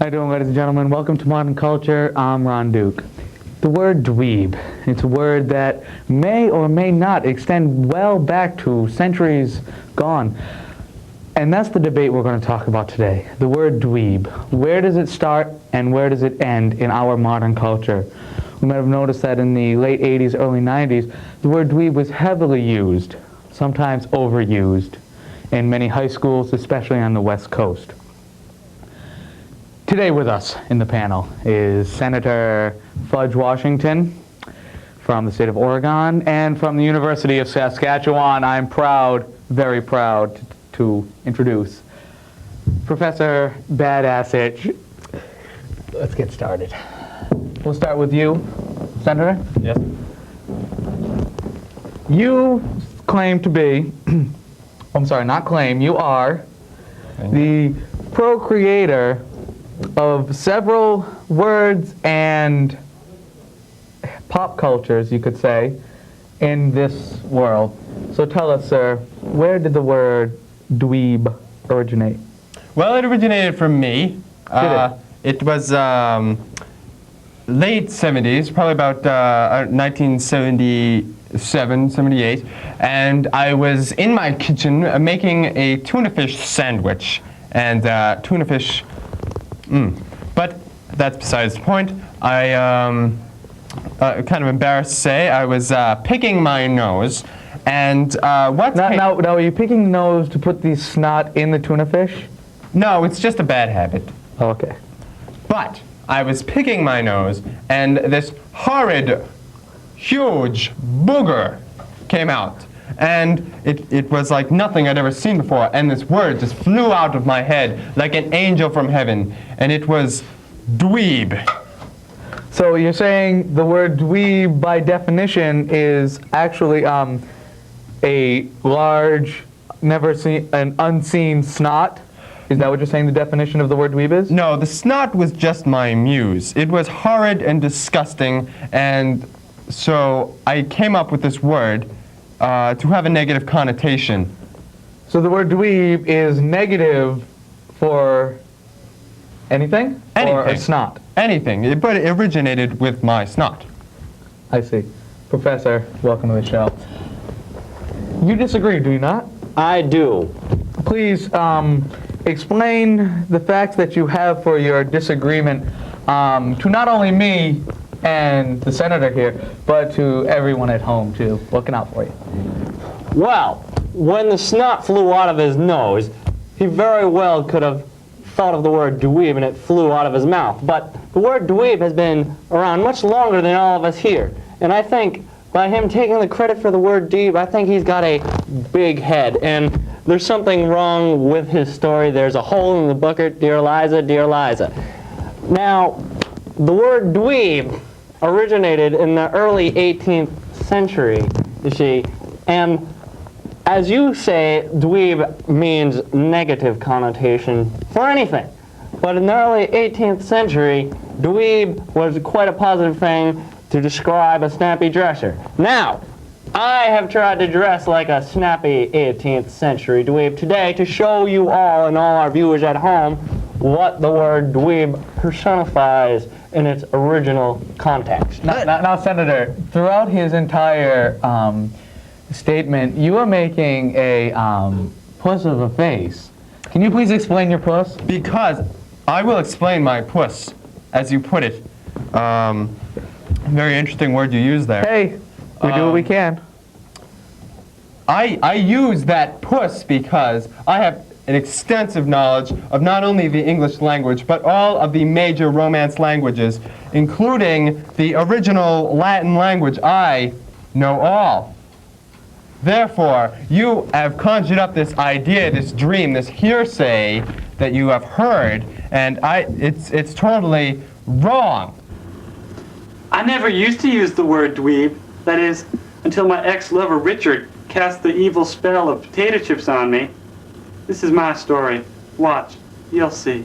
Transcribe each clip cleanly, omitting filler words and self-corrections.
How you doing, ladies and gentlemen? Welcome to Modern Culture. I'm Ron Duke. The word dweeb, it's a word that may or may not extend well back to centuries gone. And that's the debate we're going to talk about today. The word dweeb. Where does it start and where does it end in our modern culture? We might have noticed that in the late 80s, early 90s, the word dweeb was heavily used, sometimes overused, in many high schools, especially on the West Coast. Today with us in the panel is Senator Fudge Washington from the state of Oregon and from the University of Saskatchewan. I'm proud, very proud, to introduce Professor Badassich. Let's get started. We'll start with you, Senator. Yes. You claim to be, I'm sorry, not claim, you are the procreator of several words and pop cultures, you could say, in this world. So tell us, sir, where did the word dweeb originate? Well, it originated from me. It was late 70s, probably about 1977, 78, and I was in my kitchen making a tuna fish sandwich. And tuna fish, but that's besides the point. I kind of embarrassed to say I was picking my nose, and Now, are you picking the nose to put the snot in the tuna fish? No, it's just a bad habit. Oh, okay. But I was picking my nose, and this horrid, huge booger came out. And it was like nothing I'd ever seen before, and this word just flew out of my head like an angel from heaven, and it was dweeb. So you're saying the word dweeb, by definition, is actually a large, never seen, an unseen snot? Is that what you're saying the definition of the word dweeb is? No, the snot was just my muse. It was horrid and disgusting, and so I came up with this word to have a negative connotation. So the word dweeb is negative for anything? Or a snot? Anything, but it originated with my snot. I see. Professor, welcome to the show. You disagree, do you not? I do. Please explain the facts that you have for your disagreement to not only me and the senator here, but to everyone at home, too. Looking out for you. Well, when the snot flew out of his nose, he very well could have thought of the word dweeb and it flew out of his mouth. But the word dweeb has been around much longer than all of us here. And I think by him taking the credit for the word dweeb, I think he's got a big head. And there's something wrong with his story. There's a hole in the bucket, dear Liza, dear Liza. Now, the word dweeb originated in the early 18th century, you see, and as you say, dweeb means negative connotation for anything. But in the early 18th century, dweeb was quite a positive thing to describe a snappy dresser. Now, I have tried to dress like a snappy 18th century dweeb today to show you all and all our viewers at home what the word dweeb personifies in its original context. Now, Senator, throughout his entire statement, you are making a puss of a face. Can you please explain your puss? Because I will explain my puss, as you put it. Very interesting word you use there. Hey, we do what we can. I use that puss because I have an extensive knowledge of not only the English language, but all of the major Romance languages, including the original Latin language. I know all. Therefore, you have conjured up this idea, this dream, this hearsay that you have heard, and it's totally wrong. I never used to use the word dweeb. That is, until my ex-lover Richard cast the evil spell of potato chips on me. This is my story. Watch. You'll see.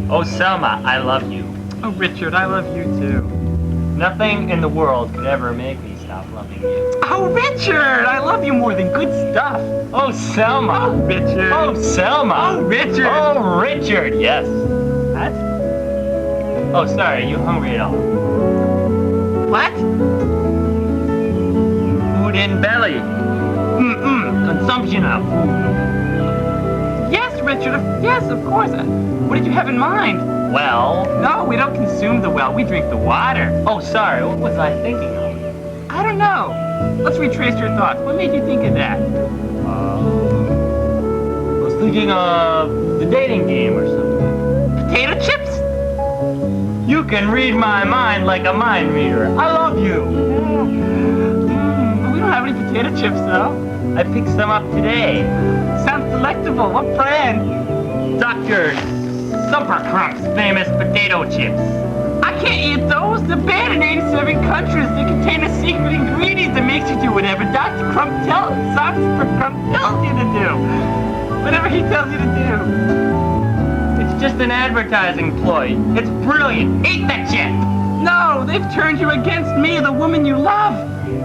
Oh, Selma, I love you. Oh, Richard, I love you too. Nothing in the world could ever make me stop stop loving you. Oh, Richard, I love you more than good stuff. Oh, Selma. Oh, Richard. Oh, Selma. Oh, Richard. Oh, Richard, yes. What? Oh, sorry, you hungry at all? What? Food in belly. Consumption of food. Yes, Richard. Yes, of course. What did you have in mind? Well, No, we don't consume the well. We drink the water. oh, sorry, what was I thinking of? I don't know. Let's retrace your thoughts. What made you think of that? I was thinking of the dating game or something. Potato chips? You can read my mind like a mind reader. I love you. We don't have any potato chips, though. I picked some up today. Sounds delectable. What brand? Dr. Supercrump's famous potato chips. I can't eat those. They're banned in 87 countries. They contain a secret ingredient that makes you do whatever Dr. Crump tells you to do. Whatever he tells you to do. It's just an advertising ploy. It's brilliant. Eat the chip. No, they've turned you against me, the woman you love.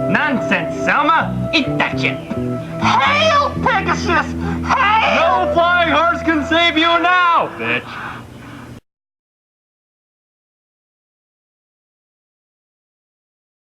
Nonsense, Selma. Eat the chip. Hail, Pegasus! Hail! No flying horse can save you now, bitch.